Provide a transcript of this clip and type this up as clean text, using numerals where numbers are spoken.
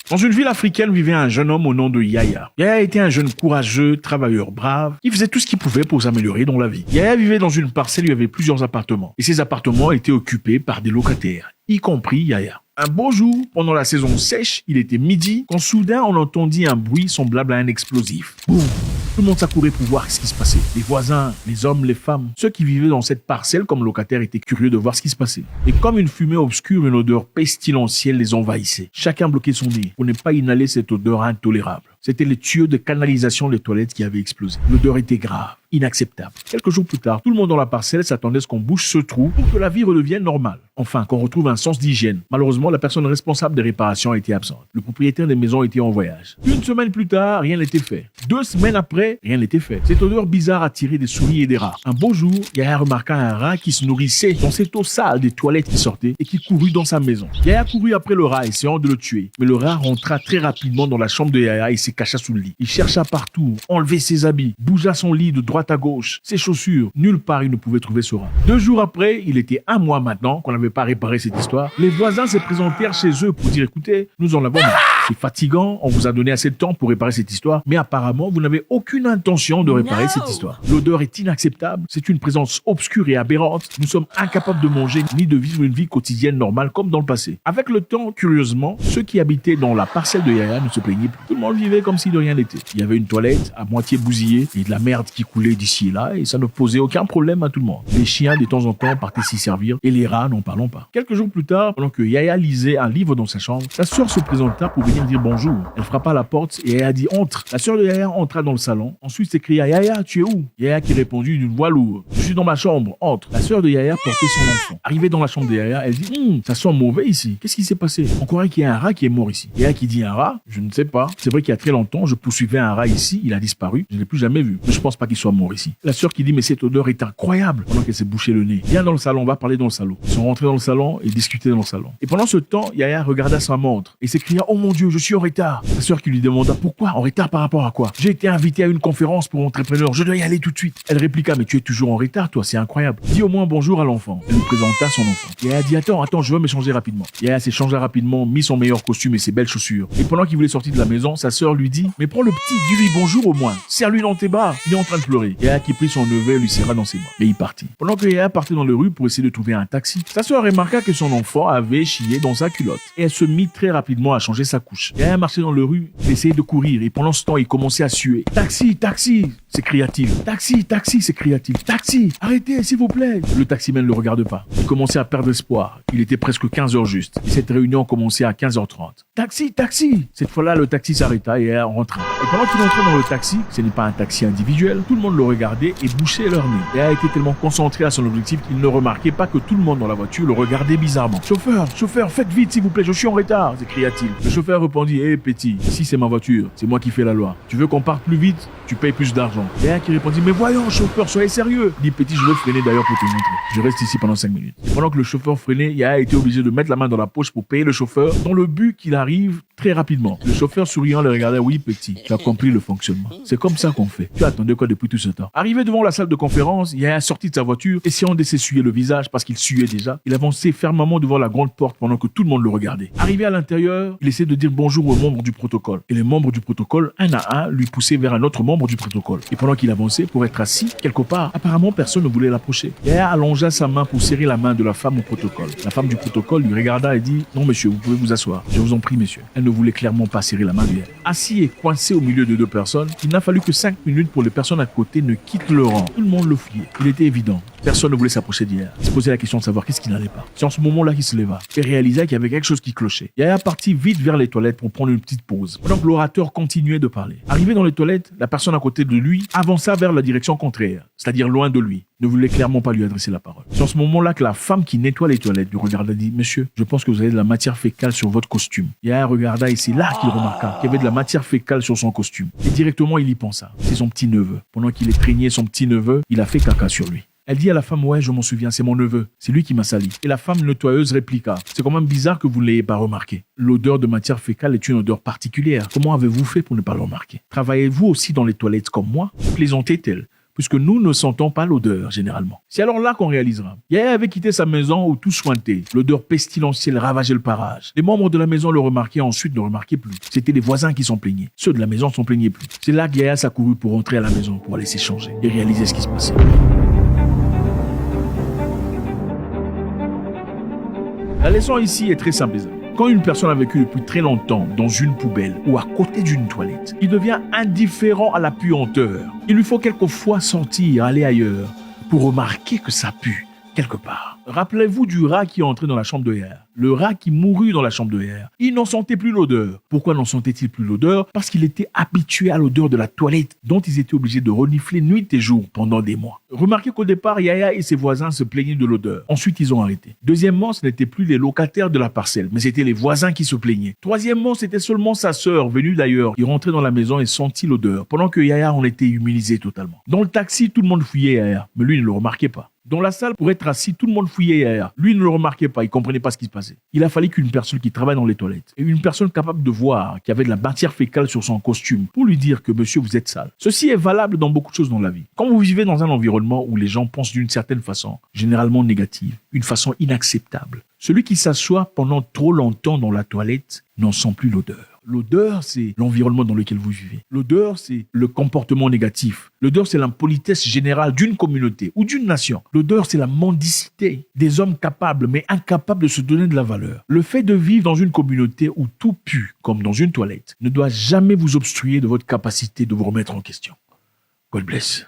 Dans une ville africaine vivait un jeune homme au nom de Yaya. Yaya était un jeune courageux, travailleur brave, qui faisait tout ce qu'il pouvait pour s'améliorer dans la vie. Yaya vivait dans une parcelle où il y avait plusieurs appartements. Et ces appartements étaient occupés par des locataires, y compris Yaya. Un beau jour, pendant la saison sèche, il était midi, quand soudain on entendit un bruit semblable à un explosif. Boum! Tout le monde s'accourait pour voir ce qui se passait. Les voisins, les hommes, les femmes, ceux qui vivaient dans cette parcelle comme locataires étaient curieux de voir ce qui se passait. Et comme une fumée obscure, une odeur pestilentielle les envahissait. Chacun bloquait son nez pour ne pas inhaler cette odeur intolérable. C'était les tuyaux de canalisation des toilettes qui avaient explosé. L'odeur était grave, inacceptable. Quelques jours plus tard, tout le monde dans la parcelle s'attendait à ce qu'on bouche ce trou pour que la vie redevienne normale. Enfin, qu'on retrouve un sens d'hygiène. Malheureusement, la personne responsable des réparations était absente. Le propriétaire des maisons était en voyage. Une semaine plus tard, rien n'était fait. 2 semaines après, rien n'était fait. Cette odeur bizarre attirait des souris et des rats. Un beau jour, Yaya remarqua un rat qui se nourrissait dans cette eau sale des toilettes qui sortaient et qui courut dans sa maison. Yaya courut après le rat, essayant de le tuer. Mais le rat rentra très rapidement dans la chambre de Yaya et s'est caché sous le lit. Il chercha partout, enlevait ses habits, bougea son lit de droite à gauche, ses chaussures. Nulle part il ne pouvait trouver ce rat. 2 jours après, il était 1 mois maintenant qu'on n'avait pas réparé cette histoire. Les voisins se présentèrent chez eux pour dire écoutez, nous en avons marre. C'est fatigant, on vous a donné assez de temps pour réparer cette histoire, mais apparemment vous n'avez aucune intention de réparer cette histoire. L'odeur est inacceptable, c'est une présence obscure et aberrante. Nous sommes incapables de manger ni de vivre une vie quotidienne normale comme dans le passé. Avec le temps, curieusement, ceux qui habitaient dans la parcelle de Yaya ne se plaignaient plus. Tout le monde vivait comme si de rien n'était. Il y avait une toilette à moitié bousillée et de la merde qui coulait d'ici et là et ça ne posait aucun problème à tout le monde. Les chiens de temps en temps partaient s'y servir et les rats n'en parlons pas. Quelques jours plus tard, pendant que Yaya lisait un livre dans sa chambre, sa sœur se présenta pour venir dire bonjour. Elle frappa à la porte et Yaya dit entre. La sœur de Yaya entra dans le salon. Ensuite s'écria Yaya, tu es où? Yaya qui répondit d'une voix lourde. Je suis dans ma chambre, entre. La sœur de Yaya portait son enfant. Arrivée dans la chambre de Yaya, elle dit ça sent mauvais ici. Qu'est-ce qui s'est passé? On croirait qu'il y a un rat qui est mort ici. Yaya qui dit un rat? Je ne sais pas. C'est vrai qu'il y a très longtemps, je poursuivais un rat ici, il a disparu. Je ne l'ai plus jamais vu. Mais je pense pas qu'il soit mort ici. La sœur qui dit mais cette odeur est incroyable pendant qu'elle s'est bouché le nez. Viens dans le salon, on va parler dans le salon. Ils sont rentrés dans le salon et discutaient dans le salon. Et pendant ce temps, Yaya regarda sa montre et s'écria oh mon Dieu, je suis en retard. La sœur qui lui demanda pourquoi, en retard par rapport à quoi? J'ai été invité à une conférence pour entrepreneurs, je dois y aller tout de suite. Elle répliqua mais tu es toujours en retard toi, c'est incroyable. Dis au moins bonjour à l'enfant. Elle lui présenta son enfant. Yaya dit attends, je veux me changer rapidement. Yaya s'est changé rapidement, mis son meilleur costume et ses belles chaussures. Et pendant qu'il voulait sortir de la maison, sa sœur lui dit mais prends le petit, dis-lui bonjour au moins. Serre-lui dans tes bras. Il est en train de pleurer. Yaya qui prit son neveu et lui serra dans ses bras. Et il partit. Pendant que Yaya partait dans les rues pour essayer de trouver un taxi, sa sœur remarqua que son enfant avait chié dans sa culotte. Et elle se mit très rapidement à changer sa couche. Yaya marchait dans les rues, il essayait de courir et pendant ce temps, il commençait à suer. Taxi, taxi, s'écria-t-il. Taxi, taxi, s'écria-t-il. Taxi, arrêtez, s'il vous plaît. Le taximan ne le regarde pas. Il commençait à perdre espoir. Il était presque 15h juste. Et cette réunion commençait à 15h30. Taxi, taxi. Cette fois-là, le taxi s'arrêta et Yaya rentra. Et pendant qu'il entrait dans le taxi, ce n'est pas un taxi individuel, tout le monde le regardait et bouchait leur nez. Yaya était tellement concentré à son objectif qu'il ne remarquait pas que tout le monde dans la voiture le regardait bizarrement. Chauffeur, faites vite s'il vous plaît, je suis en retard, s'écria-t-il. Le chauffeur répondit, petit, ici c'est ma voiture, c'est moi qui fais la loi. Tu veux qu'on parte plus vite? Tu payes plus d'argent. Yaya qui répondit, mais voyons chauffeur, soyez sérieux. Dit petit, je veux freiner d'ailleurs pour te montrer. Je reste ici pendant 5 minutes. Et pendant que le chauffeur freinait, Yaya était obligé de mettre la main dans la poche pour payer le chauffeur dans le but qu'il arrive très rapidement. Le chauffeur souriant le regardait, oui petit, tu as compris le fonctionnement. C'est comme ça qu'on fait. Tu attendais quoi depuis tout ce temps? Arrivé devant la salle de conférence, Yaya sortit de sa voiture, essayant de s'essuyer le visage parce qu'il suait déjà. Il avançait fermement devant la grande porte pendant que tout le monde le regardait. Arrivé à l'intérieur, il essayait de dire bonjour aux membres du protocole. Et les membres du protocole, un à un, lui poussaient vers un autre membre du protocole. Et pendant qu'il avançait pour être assis quelque part, apparemment personne ne voulait l'approcher. Yaya allongea sa main pour serrer la main de la femme au protocole. La femme du protocole lui regarda et dit non monsieur, vous pouvez vous asseoir. Je vous en prie monsieur. Elle ne voulait clairement pas serrer la main de Yaya. Assis et coincé au milieu de 2 personnes, il n'a fallu que 5 minutes pour les personnes à côté ne quittent le rang. Tout le monde le fouillait. Il était évident. Personne ne voulait s'approcher d'Yaya. Il se posait la question de savoir qu'est-ce qui n'allait pas. C'est en ce moment-là qu'il se leva et réalisa qu'il y avait quelque chose qui clochait. Yaya partit vite vers les toilettes pour prendre une petite pause. Pendant que l'orateur continuait de parler. Arrivé dans les toilettes, la personne à côté de lui avança vers la direction contraire, c'est-à-dire loin de lui. Ne voulait clairement pas lui adresser la parole. C'est en ce moment-là que la femme qui nettoie les toilettes lui regarda et dit « Monsieur, je pense que vous avez de la matière fécale sur votre costume. » Yaya regarda et c'est là qu'il remarqua qu'il y avait de la matière fécale sur son costume. Et directement, il y pensa. C'est son petit-neveu. Pendant qu'il étreignait son petit-neveu, il a fait caca sur lui. Elle dit à la femme, ouais, je m'en souviens, c'est mon neveu. C'est lui qui m'a sali. Et la femme nettoyeuse répliqua, c'est quand même bizarre que vous ne l'ayez pas remarqué. L'odeur de matière fécale est une odeur particulière. Comment avez-vous fait pour ne pas le remarquer? Travaillez-vous aussi dans les toilettes comme moi? Plaisantait-elle. puisque nous ne sentons pas l'odeur généralement. C'est alors là qu'on réalisera. Yaya avait quitté sa maison où tout sointait. L'odeur pestilentielle ravageait le parage. Les membres de la maison le remarquaient, ensuite ne remarquaient plus. C'était les voisins qui s'en plaignaient. Ceux de la maison s'en plaignaient plus. C'est là que Yaya s'accourut pour rentrer à la maison, pour aller s'échanger et réaliser ce qui se passait. La leçon ici est très simple, les amis. Quand une personne a vécu depuis très longtemps dans une poubelle ou à côté d'une toilette, il devient indifférent à la puanteur. Il lui faut quelquefois sortir, aller ailleurs, pour remarquer que ça pue quelque part. Rappelez-vous du rat qui est entré dans la chambre de Yaya. Le rat qui mourut dans la chambre de Yaya. Il n'en sentait plus l'odeur. Pourquoi n'en sentait-il plus l'odeur? Parce qu'il était habitué à l'odeur de la toilette, dont ils étaient obligés de renifler nuit et jour pendant des mois. Remarquez qu'au départ, Yaya et ses voisins se plaignaient de l'odeur. Ensuite, ils ont arrêté. Deuxièmement, ce n'étaient plus les locataires de la parcelle, mais c'était les voisins qui se plaignaient. Troisièmement, c'était seulement sa sœur, venue d'ailleurs. Il rentrait dans la maison et sentit l'odeur, pendant que Yaya en était immunisé totalement. Dans le taxi, tout le monde fouillait Yaya, mais lui ne le remarquait pas. Dans la salle, pour être assis, tout le monde fouillait Yaya. Lui ne le remarquait pas, il comprenait pas ce qui se passait. Il a fallu qu'une personne qui travaille dans les toilettes, et une personne capable de voir, qui avait de la matière fécale sur son costume, pour lui dire que monsieur, vous êtes sale. Ceci est valable dans beaucoup de choses dans la vie. Quand vous vivez dans un environnement où les gens pensent d'une certaine façon, généralement négative, une façon inacceptable, celui qui s'assoit pendant trop longtemps dans la toilette n'en sent plus l'odeur. L'odeur, c'est l'environnement dans lequel vous vivez. L'odeur, c'est le comportement négatif. L'odeur, c'est l'impolitesse générale d'une communauté ou d'une nation. L'odeur, c'est la mendicité des hommes capables, mais incapables de se donner de la valeur. Le fait de vivre dans une communauté où tout pue, comme dans une toilette, ne doit jamais vous obstruer de votre capacité de vous remettre en question. God bless.